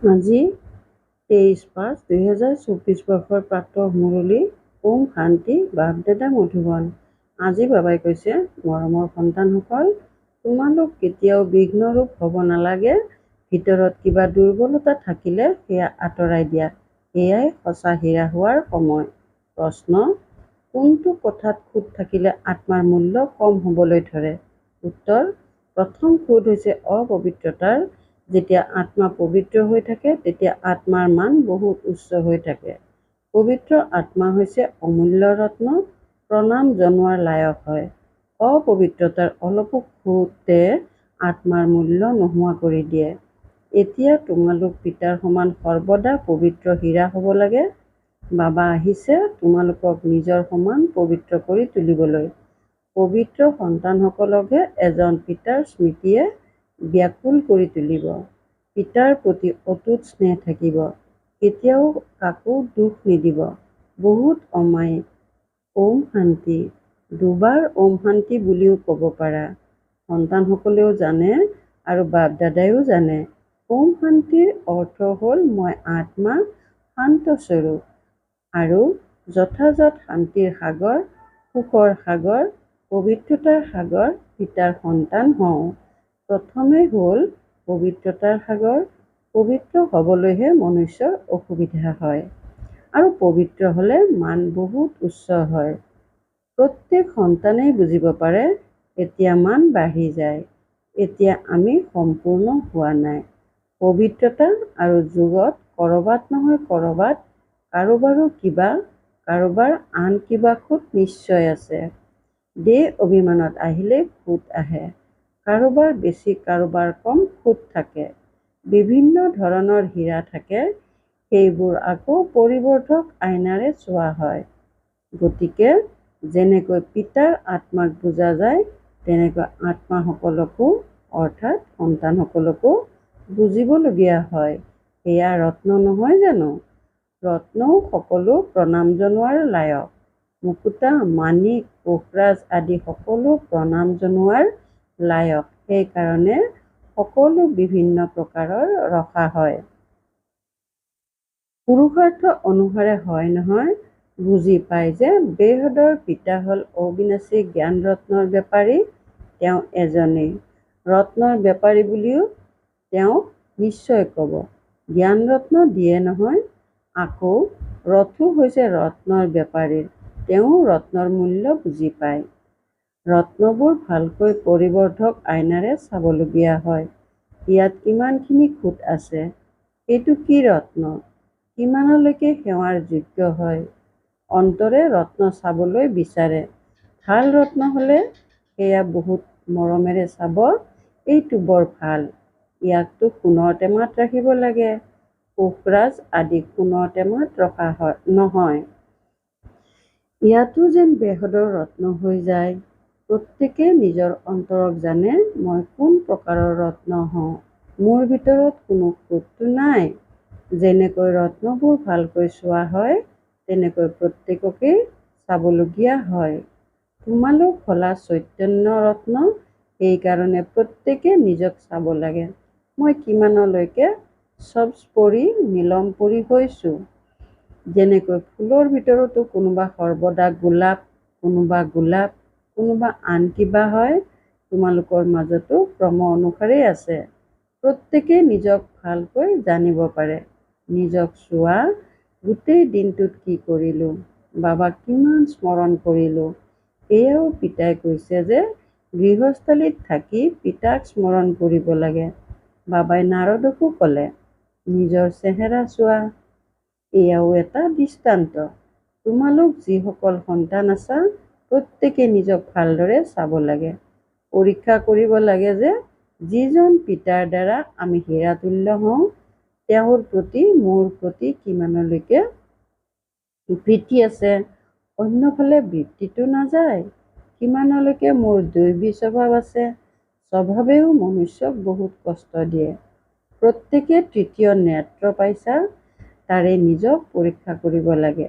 আজি 23/5/2024 বৰ্ষৰ প্ৰাতঃ মুৰলী। ওম শান্তি। বাপ দাদা মধুবন। আজি বাবাই কৈছে, মৰমৰ সন্তানসকল, তোমালোক কেতিয়াও বিঘ্নৰূপ হ'ব নালাগে। ভিতৰত কিবা দুৰ্বলতা থাকিলে সেয়া আঁতৰাই দিয়া। এয়াই সঁচা হীৰা হোৱাৰ সময়। প্ৰশ্ন: কোনটো কথাত খুঁত থাকিলে আত্মাৰ মূল্য কম হ'বলৈ ধৰে? উত্তৰ: প্ৰথম খুঁত হৈছে অপবিত্ৰতাৰ। যেতিয়া আত্মা পবিত্ৰ হৈ থাকে তেতিয়া আত্মাৰ মান বহুত উচ্চ হৈ থাকে। পবিত্ৰ আত্মা হৈছে অমূল্য ৰত্ন, প্ৰণাম জনোৱাৰ লায়ক হয়। অপবিত্ৰতাৰ অলপো খুঁতে আত্মাৰ মূল্য নোহোৱা কৰি দিয়ে। এতিয়া তোমালোক পিতাৰ সমান সৰ্বদা পবিত্ৰ হীৰা হ'ব লাগে। বাবা আহিছে তোমালোকক নিজৰ সমান পবিত্ৰ কৰি তুলিবলৈ। পবিত্ৰ সন্তানসকলকহে এজন পিতাৰ স্মৃতিয়ে ব্যাকুল কৰি তুলিব। পিতাৰ প্ৰতি অটুট স্নেহ থাকিব। কেতিয়াও কাকো দুখ নিদিব। বহুত অমায়িক। ওম শান্তি। দুবাৰ ওম শান্তি বুলিও ক'ব পাৰা। সন্তানসকলেও জানে আৰু বাপ দাদাইও জানে। ওম শান্তিৰ অৰ্থ হ'ল মই আত্মা, শান্তস্বৰূপ আৰু যথাযথ শান্তিৰ সাগৰ, সুখৰ সাগৰ, পবিত্ৰতাৰ সাগৰ পিতাৰ সন্তান হওঁ। প্ৰথমে হ'ল পবিত্ৰতাৰ সাগৰ। পবিত্ৰ হ'বলৈহে মনুষ্যৰ অসুবিধা হয় আৰু পবিত্ৰ হ'লে মান বহুত উচ্চ হয়। প্ৰত্যেক সন্তানেই বুজিব পাৰে এতিয়া মান বাঢ়ি যায়। এতিয়া আমি সম্পূৰ্ণ হোৱা নাই। পবিত্ৰতা আৰু যোগত ক'ৰবাত নহয় ক'ৰবাত কাৰোবাৰ আন কিবা খুঁত নিশ্চয় আছে। দেহ অভিমানত আহিলে খুঁত আহে। কাৰোবাৰ বেছি কাৰোবাৰ কম খুঁত থাকে। বিভিন্ন ধৰণৰ হীৰা থাকে, সেইবোৰ আকৌ পৰিৱৰ্ধক আইনাৰে চোৱা হয়। গতিকে যেনেকৈ পিতাৰ আত্মাক বুজা যায় তেনেকৈ আত্মাসকলকো অৰ্থাৎ সন্তানসকলকো বুজিবলগীয়া হয়। সেয়া ৰত্ন নহয় জানো? ৰত্নও সকলো প্ৰণাম জনোৱাৰ লায়ক। মুকুতা, মাণিক, পোখৰাজ আদি সকলো প্ৰণাম জনোৱাৰ লায়ক। সেইকাৰণে সকলো বিভিন্ন প্ৰকাৰৰ ৰখা হয়। পুৰুষাৰ্থ অনুসাৰে হয় নহয়। বুজি পায় যে বেহদৰ পিতা হ'ল অবিনাশী জ্ঞান ৰত্নৰ বেপাৰী। তেওঁ এজনেই। ৰত্নৰ বেপাৰী বুলিও তেওঁক নিশ্চয় ক'ব। জ্ঞান ৰত্ন দিয়ে নহয়। আকৌ ৰথো হৈছে ৰত্নৰ বেপাৰীৰ। তেওঁ ৰত্নৰ মূল্য বুজি পায়। ৰত্নবোৰ ভালকৈ পৰিৱৰ্ধক আইনাৰে চাবলগীয়া হয়। ইয়াত কিমানখিনি খুঁত আছে? এইটো কি ৰত্ন? কিমানলৈকে সেৱাৰ যোগ্য হয়? অন্তৰে ৰত্ন চাবলৈ বিচাৰে। ভাল ৰত্ন হ'লে সেয়া বহুত মৰমেৰে চাব, এইটো বৰ ভাল। ইয়াকতো সোণৰ টেমাত ৰাখিব লাগে। পোখৰাজ আদি সোণৰ টেমাত ৰখা নহয়। ইয়াতো যেন বেহদৰ ৰত্ন হৈ যায়। প্ৰত্যেকে নিজৰ অন্তৰক জানে মই কোন প্ৰকাৰৰ ৰত্ন হওঁ। মোৰ ভিতৰত কোনো খুঁতটো নাই। যেনেকৈ ৰত্নবোৰ ভালকৈ চোৱা হয় তেনেকৈ প্ৰত্যেককেই চাবলগীয়া হয়। তোমালোক হলা চৈতন্য ৰত্ন। সেইকাৰণে প্ৰত্যেকে নিজক চাব লাগে। মই কিমানলৈকে সৰ্বোপৰি নীলমপৰি হৈছোঁ। যেনেকৈ ফুলৰ ভিতৰতো কোনোবা সৰ্বদা গোলাপ, কোনোবা আন কিবা হয়, তোমালোকৰ মাজতো ক্ৰম অনুসাৰেই আছে। প্ৰত্যেকে নিজক ভালকৈ জানিব পাৰে। নিজক চোৱা, গোটেই দিনটোত কি কৰিলোঁ, বাবাক কিমান স্মৰণ কৰিলোঁ। এয়াও পিতাই কৈছে যে গৃহস্থালীত থাকি পিতাক স্মৰণ কৰিব লাগে। বাবাই নাৰদকো ক'লে, নিজৰ চেহেৰা চোৱা। এয়াও এটা দৃষ্টান্ত। তোমালোক যিসকল সন্তান আছা প্ৰত্যেকে নিজক ভালদৰে চাব লাগে। পৰীক্ষা কৰিব লাগে যে যিজন পিতাৰ দ্বাৰা আমি হীৰাতুল্য হওঁ তেওঁৰ প্ৰতি মোৰ প্ৰতি কিমানলৈকে প্ৰীতি আছে। অন্যফালে বৃত্তিটো নাযায়। কিমানলৈকে মোৰ দৈবী স্বভাৱ আছে। স্বভাৱেও মনুষ্যক বহুত কষ্ট দিয়ে। প্ৰত্যেকে তৃতীয় নেত্ৰ পাইছা, তাৰে নিজক পৰীক্ষা কৰিব লাগে।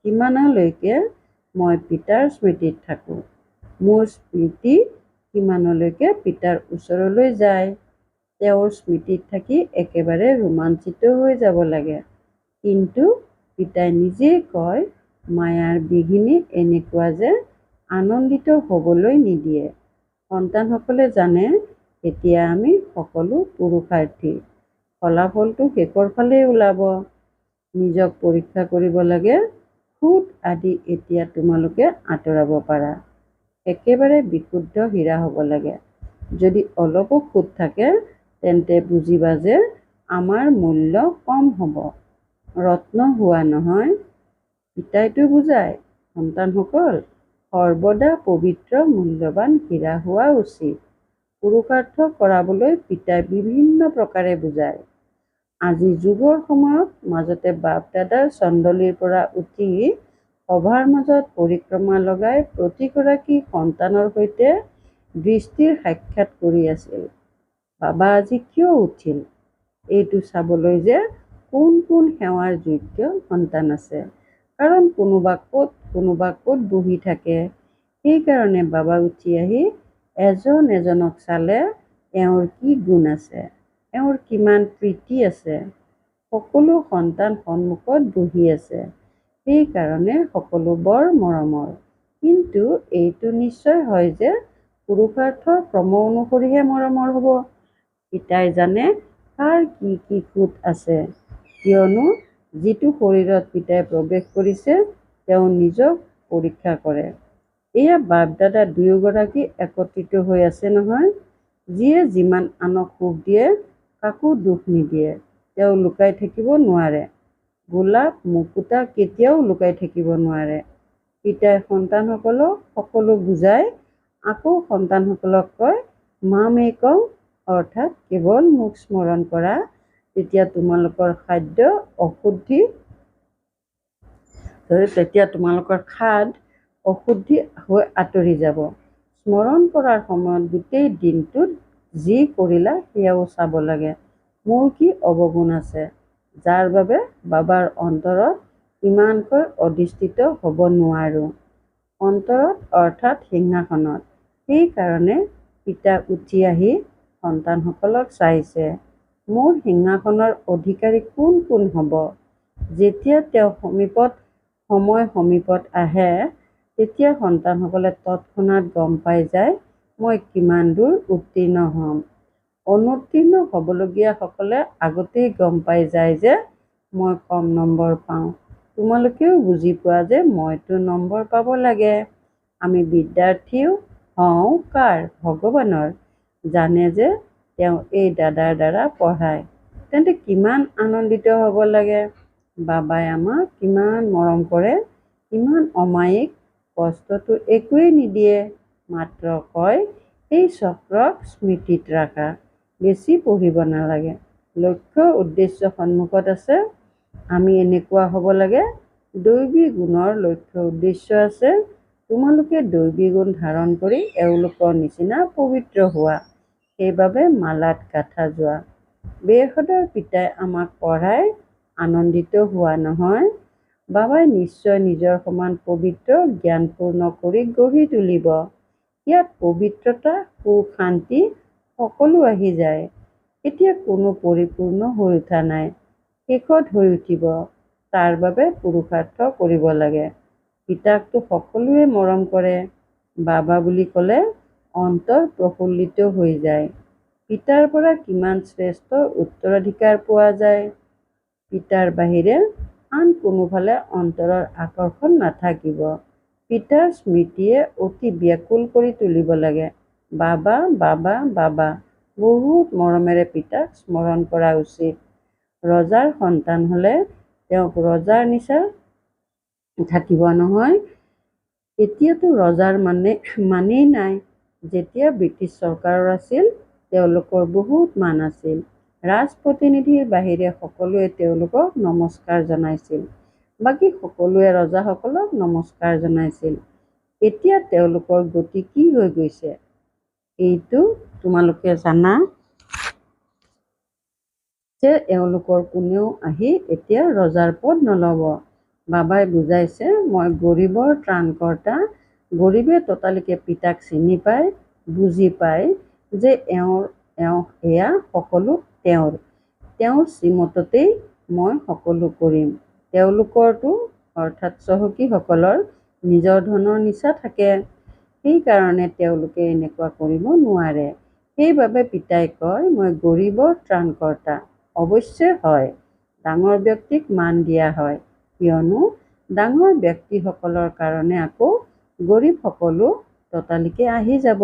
কিমানলৈকে মই পিতাৰ স্মৃতিত থাকোঁ। মোৰ স্মৃতি কিমানলৈকে পিতাৰ ওচৰলৈ যায়। তেওঁৰ স্মৃতিত থাকি একেবাৰে ৰোমাঞ্চিত হৈ যাব লাগে। কিন্তু পিতাই নিজেই কয়, মায়াৰ বিঘিনি এনেকুৱা যে আনন্দিত হ'বলৈ নিদিয়ে। সন্তানসকলে জানে এতিয়া আমি সকলো পুৰুষাৰ্থী, ফলাফলটো শেষৰ ফালেই ওলাব। নিজক পৰীক্ষা কৰিব লাগে, খুঁত আদি এতিয়া তোমালোকে আঁতৰাব পাৰা। একেবাৰে বিশুদ্ধ হীৰা হ'ব লাগে। যদি অলপো খুঁত থাকে তেন্তে বুজিবা যে আমাৰ মূল্য কম হ'ব। ৰত্ন হোৱা নহয়। পিতাইটো বুজায়, সন্তানসকল সৰ্বদা পবিত্ৰ মূল্যৱান হীৰা হোৱা উচিত। পুৰুষাৰ্থ কৰাবলৈ পিতাই বিভিন্ন প্ৰকাৰে বুজায়। আজি যুগৰ সময়ত মাজতে বাপ দাদাৰ চন্দলিৰ পৰা উঠি সভাৰ মাজত পৰিক্ৰমা লগাই প্ৰতিগৰাকী সন্তানৰ সৈতে দৃষ্টিৰ সাক্ষাৎ কৰি আছিল। বাবা আজি কিয় উঠিল? এইটো চাবলৈ যে কোন কোন সেৱাৰ যোগ্য সন্তান আছে। কাৰণ কোনোবা ক'ত বহি থাকে। সেইকাৰণে বাবা উঠি আহি এজন এজনক চালে এওঁৰ কি গুণ আছে, এওঁৰ কিমান প্ৰীতি আছে। সকলো সন্তান সন্মুখত বহি আছে। সেইকাৰণে সকলো বৰ মৰমৰ। কিন্তু এইটো নিশ্চয় হয় যে পুৰুষাৰ্থৰ ক্ৰম অনুসৰিহে মৰমৰ হ'ব। পিতাই জানে কাৰ কি কি খুঁত আছে, কিয়নো যিটো শৰীৰত পিতাই প্ৰৱেশ কৰিছে তেওঁ নিজক পৰীক্ষা কৰে। এয়া বাপ দাদা দুয়োগৰাকী একত্ৰিত হৈ আছে নহয়। যিয়ে যিমান আনক সুখ দিয়ে, কাকো দুখ নিদিয়ে, তেওঁ লুকাই থাকিব নোৱাৰে। গোলাপ মুকুতা কেতিয়াও লুকাই থাকিব নোৱাৰে। পিতাই সন্তানসকলক সকলো বুজাই আকৌ সন্তানসকলক কয়, মামেকং, অৰ্থাৎ কেৱল মোক স্মৰণ কৰা, তেতিয়া তোমালোকৰ খাদ অশুদ্ধি হৈ আঁতৰি যাব। স্মৰণ কৰাৰ সময়ত গোটেই দিনটোত যি কৰিলা সেয়াও চাব লাগে। মোৰ কি অৱগুণ আছে, যাৰ বাবে বাবাৰ অন্তৰত ইমানকৈ অধিষ্ঠিত হ'ব নোৱাৰোঁ। অন্তৰত অৰ্থাৎ সিংহাসনত। সেইকাৰণে পিতা উঠি আহি সন্তানসকলক চাইছে, মোৰ সিংহাসনৰ অধিকাৰী কোন কোন হ'ব। যেতিয়া তেওঁ সময় সমীপত আহে তেতিয়া সন্তানসকলে তৎক্ষণাৎ গম পাই যায় মই কিমান দূৰ উত্তীৰ্ণ হ'ম। অনুত্তীৰ্ণ হ'বলগীয়াসকলে আগতেই গম পাই যায় যে মই কম নম্বৰ পাওঁ। তোমালোকেও বুজি পোৱা যে মইতো নম্বৰ পাব লাগে। আমি বিদ্যাৰ্থীও হওঁ কাৰ? ভগৱানৰ। জানে যে তেওঁ এই দাদাৰ দ্বাৰা পঢ়ায়। তেন্তে কিমান আনন্দিত হ'ব লাগে। বাবাই আমাক কিমান মৰম কৰে, কিমান অমায়িক। কষ্টটো একোৱেই নিদিয়ে, মাত্ৰ কয় এই চক্ৰক স্মৃতিত ৰাখা, বেছি পঢ়িব নালাগে। লক্ষ্য উদ্দেশ্য সন্মুখত আছে। আমি এনেকুৱা হ'ব লাগে। দৈবী গুণৰ লক্ষ্য উদ্দেশ্য আছে। তোমালোকে দৈবী গুণ ধাৰণ কৰি এওঁলোকৰ নিচিনা পবিত্ৰ হোৱা। সেইবাবে মালাত গাঁথা যোৱা। বেহদৰ পিতাই আমাক পঢ়াই আনন্দিত হোৱা নহয়। বাবাই নিশ্চয় নিজৰ সমান পবিত্ৰ জ্ঞানপূৰ্ণ কৰি গঢ়ি তুলিব। ইয়াত পবিত্ৰতা, সুখ, শান্তি সকলো আহি যায়। এতিয়া কোনো পৰিপূৰ্ণ হৈ উঠা নাই, শেষত হৈ উঠিব। তাৰ বাবে পুৰুষাৰ্থ কৰিব লাগে। পিতাকতো সকলোৱে মৰম কৰে। বাবা বুলি ক'লে অন্তৰ প্ৰফুল্লিত হৈ যায়। পিতাৰ পৰা কিমান শ্ৰেষ্ঠ উত্তৰাধিকাৰ পোৱা যায়। পিতাৰ বাহিৰে আন কোনোফালে অন্তৰৰ আকৰ্ষণ নাথাকিব। পিতাৰ স্মৃতিয়ে অতি ব্যাকুল কৰি তুলিব লাগে। বাবা বাবা বাবা, বহুত মৰমেৰে পিতাক স্মৰণ কৰা উচিত। ৰজাৰ সন্তান হ'লে তেওঁক ৰজাৰ নিচা থাকিব নহয়। এতিয়াতো ৰজাৰ মানেই নাই। যেতিয়া ব্ৰিটিছ চৰকাৰৰ আছিল তেওঁলোকৰ বহুত মান আছিল। ৰাজপ্ৰতিনিধিৰ বাহিৰে সকলোৱে তেওঁলোকক নমস্কাৰ জনাইছিল। বাকী সকলোৱে ৰজাসকলক নমস্কাৰ জনাইছিল। এতিয়া তেওঁলোকৰ গতি কি হৈ গৈছে এইটো তোমালোকে জানা যে এওঁলোকৰ কোনেও আহি এতিয়া ৰজাৰ পদ নল'ব। বাবাই বুজাইছে, মই গৰীবৰ ত্ৰাণকৰ্তা। গৰীবে ততালিকে পিতাক চিনি পায়, বুজি পায় যে এওঁৰ এয়া সকলো তেওঁৰ শ্ৰীমততেই মই সকলো কৰিম। তেওঁলোকৰতো অৰ্থাৎ চহকীসকলৰ নিজৰ ধনৰ নিচা থাকে, সেইকাৰণে তেওঁলোকে এনেকুৱা কৰিব নোৱাৰে। সেইবাবে পিতাই কয়, মই গৰীবৰ ত্ৰাণকৰ্তা। অৱশ্যে হয়, ডাঙৰ ব্যক্তিক মান দিয়া হয়, কিয়নো ডাঙৰ ব্যক্তিসকলৰ কাৰণে আকৌ গৰীবসকলো ততালিকে আহি যাব।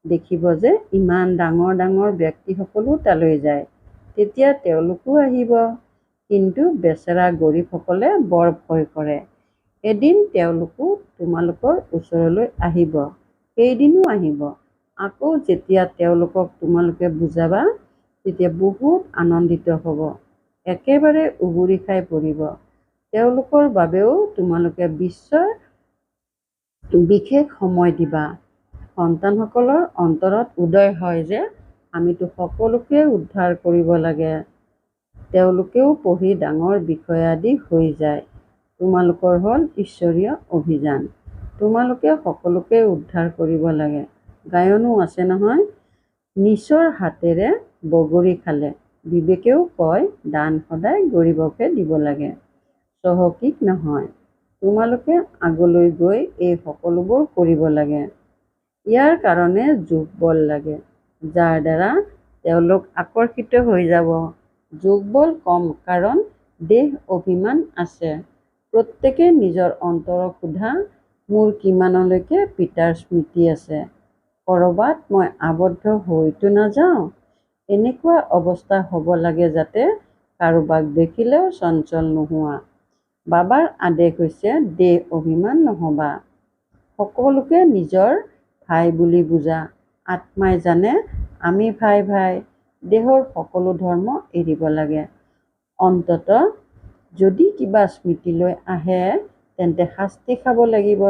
দেখিব যে ইমান ডাঙৰ ডাঙৰ ব্যক্তিসকলো তালৈ যায়, তেতিয়া তেওঁলোকো আহিব। কিন্তু বেচেৰা গৰীবসকলে বৰ ভয় কৰে। এদিন তেওঁলোকো তোমালোকৰ ওচৰলৈ আহিব, সেইদিনো আহিব। আকৌ যেতিয়া তেওঁলোকক তোমালোকে বুজাবা, তেতিয়া বহুত আনন্দিত হ'ব, একেবাৰে উগুৰি খাই পৰিব। তেওঁলোকৰ বাবেও তোমালোকে বিশেষ সময় দিবা। সন্তানসকলৰ অন্তৰত উদয় হয় যে আমিতো সকলোকে উদ্ধাৰ কৰিব লাগে। তেওঁলোকেও পঢ়ি ডাঙৰ বিষয়াদি হৈ যায়। তোমালোকৰ হ'ল ঈশ্বৰীয় অভিযান। তোমালোকে সকলোকে উদ্ধাৰ কৰিব লাগে। গায়নো আছে নহয়, নিচৰ হাতেৰে বগৰী খালে বিবেকেও কয় দান সদায় গৰীবকহে দিব লাগে, চহকীক নহয়। তোমালোকে আগলৈ গৈ এই সকলোবোৰ কৰিব লাগে। ইয়াৰ কাৰণে যোগ বল লাগে, যাৰ দ্বাৰা তেওঁলোক আকৰ্ষিত হৈ যাব। যোগ বল কম কাৰণ দেহ অভিমান আছে। প্ৰত্যেকে নিজৰ অন্তৰক সোধা, মোৰ কিমানলৈকে পিতাৰ স্মৃতি আছে? ক'ৰবাত মই আবদ্ধ হৈতো নাযাওঁ। এনেকুৱা অৱস্থা হ'ব লাগে যাতে কাৰোবাক দেখিলেও চঞ্চল নোহোৱা। বাবাৰ আদেশ হৈছে দেহ অভিমান নহ'বা। সকলোকে নিজৰ ভাই বুলি বুজা। আত্মাই জানে আমি ভাই। দেহৰ সকলো ধৰ্ম এৰিব লাগে। অন্ততঃ যদি কিবা স্মৃতিলৈ আহে তেন্তে শাস্তি খাব লাগিব।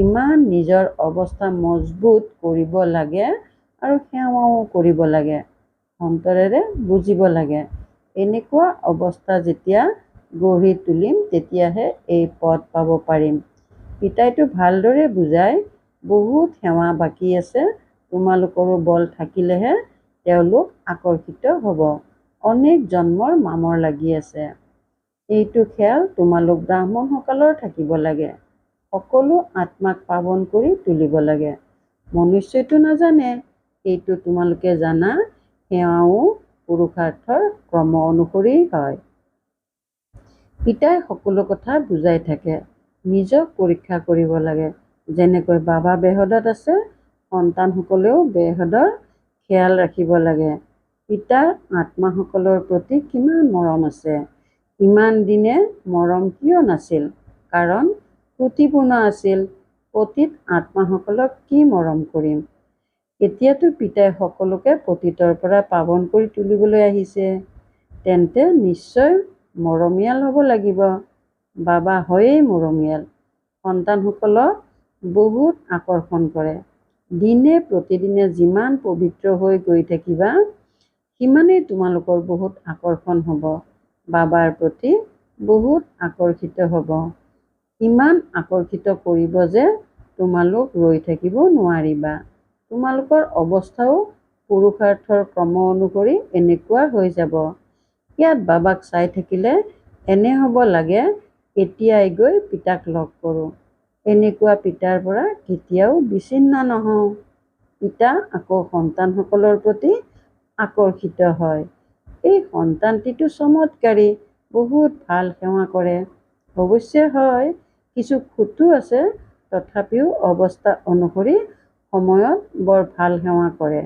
ইমান নিজৰ অৱস্থা মজবুত কৰিব লাগে আৰু সেৱাও কৰিব লাগে। অন্তৰেৰে বুজিব লাগে। এনেকুৱা অৱস্থা যেতিয়া গঢ়ি তুলিম তেতিয়াহে এই পদ পাব পাৰিম। পিতাইতো ভালদৰে বুজায়, বহুত সেৱা বাকী আছে। তোমালোকৰো বল থাকিলেহে তেওঁলোক আকৰ্ষিত হ'ব। অনেক জন্মৰ মামৰ লাগি আছে। এইটো খেল তোমালোক ব্ৰাহ্মণসকলৰ থাকিব লাগে। সকলো আত্মাক পাৱন কৰি তুলিব লাগে। মনুষ্যইতো নাজানে, সেইটো তোমালোকে জানা। সেৱাও পুৰুষাৰ্থৰ ক্ৰম অনুসৰি হয়। পিতাই সকলো কথা বুজাই থাকে। নিজক পৰীক্ষা কৰিব লাগে। যেনেকৈ বাবা বেহদত আছে, সন্তানসকলেও বেহদৰ খেয়াল ৰাখিব লাগে। পিতাৰ আত্মাসকলৰ প্ৰতি কিমান মৰম আছে। ইমান দিনে মৰম কিয় নাছিল? কাৰণ ত্ৰুটিপূৰ্ণ আছিল। পতিত আত্মাসকলক কি মৰম কৰিম? এতিয়াতো পিতাই সকলোকে পতিতৰ পৰা পাৱন কৰি তুলিবলৈ আহিছে, তেন্তে নিশ্চয় মৰমীয়াল হ'ব লাগিব। বাবা হয়েই মৰমীয়াল। সন্তানসকলক বহুত আকৰ্ষণ কৰে। দিনে প্ৰতিদিনে যিমান পবিত্ৰ হৈ গৈ থাকিবা, সিমানেই তোমালোকৰ বহুত আকৰ্ষণ হ'ব। বাবাৰ প্ৰতি বহুত আকৰ্ষিত হ'ব। ইমান আকৰ্ষিত কৰিব যে তোমালোক ৰৈ থাকিব নোৱাৰিবা। তোমালোকৰ অৱস্থাও পুৰুষাৰ্থৰ ক্ৰম অনুসৰি এনেকুৱা হৈ যাব। ইয়াত বাবাক চাই থাকিলে এনে হ'ব লাগে এতিয়াই গৈ পিতাক লগ কৰোঁ। এনেকুৱা পিতাৰ পৰা কেতিয়াও বিচ্ছিন্ন নহওঁ। পিতা আকৌ সন্তানসকলৰ প্ৰতি আকৰ্ষিত হয়। এই সন্তানটিতো চমৎকাৰী, বহুত ভাল সেৱা কৰে। অৱশ্যে হয়, কিছু খুঁতো আছে, তথাপিও অৱস্থা অনুসৰি সময়ত বৰ ভাল সেৱা কৰে।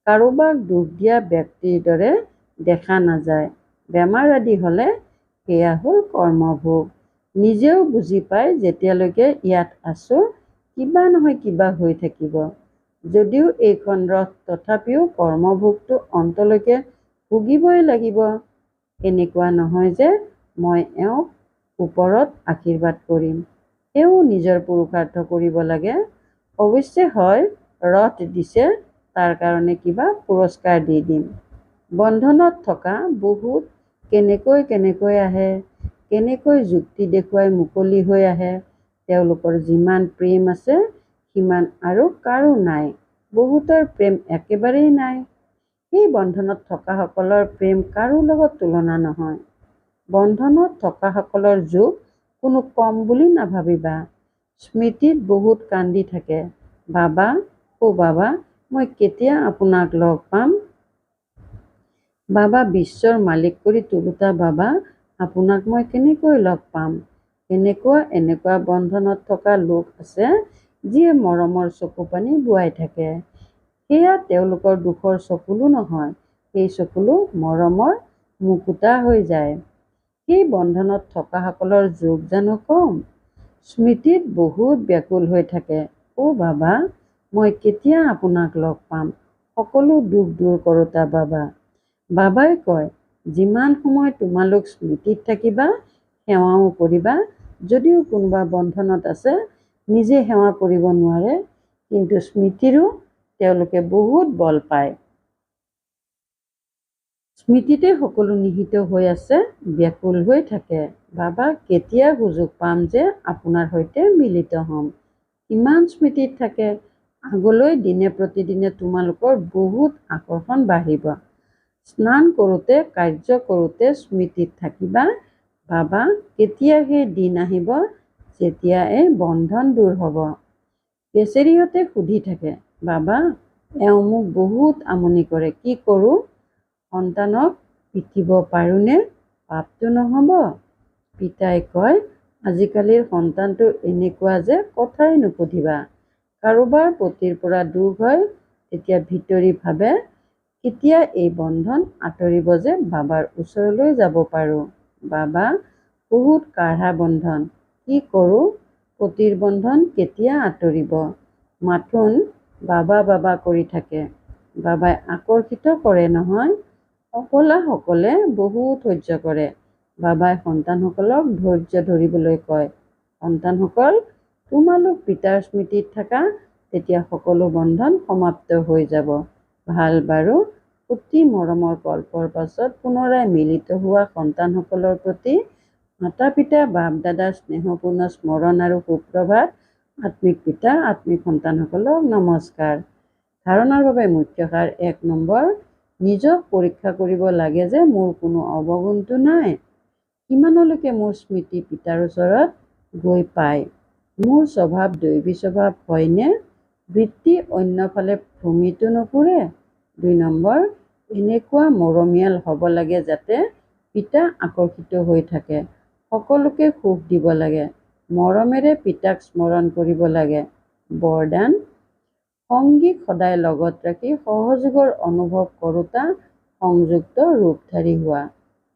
কাৰোবাক দুখ দিয়া ব্যক্তিৰ দৰে দেখা নাযায়। বেমাৰ আদি হ'লে সেয়া হ'ল কৰ্মভোগ। নিজেও বুজি পায় যেতিয়ালৈকে ইয়াত আছোঁ কিবা নহয় কিবা হৈ থাকিব। যদিও এইখন ৰথ, তথাপিও কৰ্মভোগটো অন্তলৈকে ভুগিবই লাগিব। এনেকুৱা নহয় যে মই এওঁক ওপৰত আশীৰ্বাদ কৰিম, এওঁ নিজৰ পুৰুষাৰ্থ কৰিব লাগে। অৱশ্যে হয়, ৰথ দিছে তাৰ কাৰণে কিবা পুৰস্কাৰ দি দিম। বন্ধনত থকা বহুত কেনেকৈ আহে, কেনেকৈ যুক্তি দেখুৱাই মুকলি হৈ আহে। তেওঁলোকৰ যিমান প্ৰেম আছে সিমান আৰু কাৰো নাই। বহুতৰ প্ৰেম একেবাৰেই নাই। সেই বন্ধনত থকাসকলৰ প্ৰেম কাৰো লগত তুলনা নহয়। বন্ধনত থকাসকলৰ যুগ কোনো কম বুলি নাভাবিবা। স্মৃতিত বহুত কান্দি থাকে, বাবা অ' বাবা মই কেতিয়া আপোনাক লগ পাম। বাবা বিশ্বৰ মালিক কৰি তোলোতা বাবা আপোনাক মই কেনেকৈ লগ পাম। এনেকুৱা বন্ধনত থকা লোক আছে যিয়ে মৰমৰ চকু পানী বোৱাই থাকে। সেয়া তেওঁলোকৰ দুখৰ চকুলো নহয়, সেই চকুলো মৰমৰ মুকুতা হৈ যায়। সেই বন্ধনত থকাসকলৰ যুগ জানো কম। স্মৃতিত বহুত ব্যাকুল হৈ থাকে, অ' বাবা মই কেতিয়া আপোনাক লগ পাম, সকলো দুখ দূৰ কৰোতা বাবা। বাবাই কয়, যিমান সময় তোমালোক স্মৃতিত থাকিবা সেৱাও কৰিবা। যদিও কোনোবা বন্ধনত আছে নিজে সেৱা কৰিব নোৱাৰে, কিন্তু স্মৃতিৰো তেওঁলোকে বহুত বল পায়। স্মৃতিতে সকলো নিহিত হৈ আছে, ব্যাকুল হৈ থাকে। বাবা কেতিয়া সুযোগ পাম যে আপোনাৰ সৈতে মিলিত হ'ম। কিমান স্মৃতিত থাকে। আগলৈ দিনে প্ৰতিদিনে তোমালোকৰ বহুত আকৰ্ষণ বাঢ়িব। স্নান কৰোঁতে কাৰ্য কৰোঁতে স্মৃতিত থাকিবা। বাবা কেতিয়া সেই দিন আহিব যেতিয়া এই বন্ধন দূৰ হ'ব। বেচেৰীহঁতে সুধি থাকে, বাবা এওঁ মোক বহুত আমনি কৰে, কি কৰোঁ। সন্তানক পিটিব পাৰোঁনে, পাপটো নহ'ব। পিতাই কয়, আজিকালিৰ সন্তানটো এনেকুৱা যে কথাই নুসুধিবা। কাৰোবাৰ পতিৰ পৰা দুখ হয় তেতিয়া ভিতৰি ভাবে কেতিয়া এই বন্ধন আঁতৰিব যে বাবাৰ ওচৰলৈ যাব পাৰোঁ। বাবা বহুত কাঢ়া বন্ধন, কি কৰোঁ। পতিৰ বন্ধন কেতিয়া আঁতৰিব। মাথোন বাবা বাবা কৰি থাকে। বাবাই আকৰ্ষিত কৰে নহয়। অকলাসকলে বহুত সহ্য কৰে। বাবাই সন্তানসকলক ধৈৰ্য ধৰিবলৈ কয়। সন্তানসকল তোমালোক পিতাৰ স্মৃতিত থাকা, তেতিয়া সকলো বন্ধন সমাপ্ত হৈ যাব। ভাল বাৰু। অতি মৰমৰ কল্পৰ পাছত পুনৰাই মিলিত হোৱা সন্তানসকলৰ প্ৰতি মাতা পিতা বাপ দাদাৰ স্নেহপূৰ্ণ স্মৰণ আৰু সুপ্ৰভাত। আত্মিক পিতা আত্মিক সন্তানসকলক নমস্কাৰ। ধাৰণাৰ বাবে মুখ্য সাৰ 1 নম্বৰ, নিজক পৰীক্ষা কৰিব লাগে যে মোৰ কোনো অৱগুণটো নাই। কিমানলৈকে মোৰ স্মৃতি পিতাৰ ওচৰত গৈ পায়। মোৰ স্বভাৱ দৈৱী স্বভাৱ হয়নে। বৃত্তি অন্যফালে ভূমিটো নুফুৰে। 2 নম্বৰ, এনেকুৱা মৰমীয়াল হ'ব লাগে যাতে পিতা আকৰ্ষিত হৈ থাকে। সকলোকে সুখ দিব লাগে। মৰমেৰে পিতাক স্মৰণ কৰিব লাগে। বৰদান, সংগীক সদায় লগত ৰাখি সহযোগৰ অনুভৱ কৰোঁতা সংযুক্ত ৰূপধাৰী হোৱা।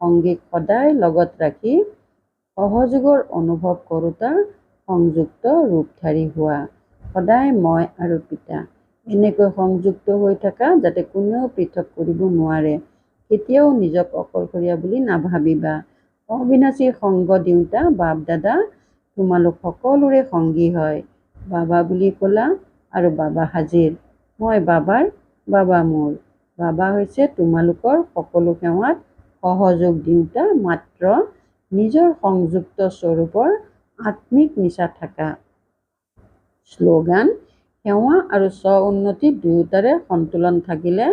সংগীক সদায় লগত ৰাখি সহযোগৰ অনুভৱ কৰোঁতা সংযুক্ত ৰূপধাৰী হোৱা। সদায় মই আৰু পিতা এনেকৈ সংযুক্ত হৈ থকা যাতে কোনেও পৃথক কৰিব নোৱাৰে। কেতিয়াও নিজক অকলশৰীয়া বুলি নাভাবিবা। অবিনাশী সংগ দিওঁতা বাপ দাদা তোমালোক সকলোৰে সংগী হয়। বাবা বুলি ক'লা আৰু বাবা হাজিৰ। মই বাবাৰ, বাবা মোৰ। বাবা হৈছে তোমালোকৰ সকলো সেৱাত সহযোগ দিওঁতা, মাত্ৰ নিজৰ সংযুক্ত স্বৰূপৰ আত্মিক নিচা থাকা। শ্লোগান, সেৱা আৰু স্ব-উন্নতি দুয়োটাৰে সন্তুলন থাকিলে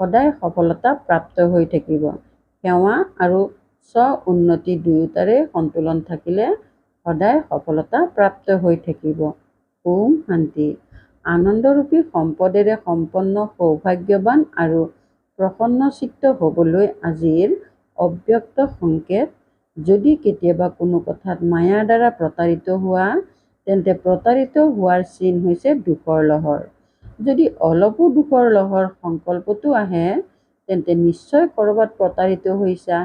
সদায় সফলতা প্ৰাপ্ত হৈ থাকিব। সেৱা আৰু স্ব-উন্নতি দুয়োটাৰে সন্তুলন থাকিলে সদায় সফলতা প্ৰাপ্ত হৈ থাকিব। ওম শান্তি। আনন্দৰূপী সম্পদেৰে সম্পন্ন সৌভাগ্যৱান আৰু প্ৰসন্নচিত্ত হ'বলৈ আজিৰ অব্যক্ত সংকেত। যদি কেতিয়াবা কোনো কথাত মায়াৰ দ্বাৰা প্ৰতাৰিত হোৱা, তেন্তে প্ৰতাৰিত হোৱাৰ চিন হৈছে দুখৰ লহৰ। যদি অলপো দুখৰ লহৰ সংকল্পটো আহে, তেন্তে নিশ্চয় ক'ৰবাত প্ৰতাৰিত হৈছা।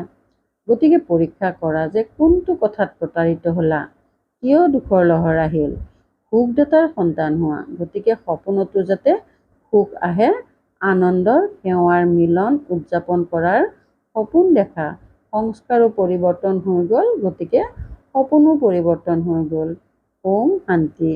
গতিকে পৰীক্ষা কৰা যে কোনটো কথাত প্ৰতাৰিত হ'লা, কিয় দুখৰ লহৰ আহিল। সুখদাতাৰ সন্তান হোৱা, গতিকে সপোনতো যাতে সুখ আহে। আনন্দৰ সেৱাৰ মিলন উদযাপন কৰাৰ সপোন দেখা। সংস্কাৰো পৰিৱৰ্তন হৈ গ'ল, গতিকে সপোনো পৰিৱৰ্তন হৈ গ'ল। ওম শান্তি।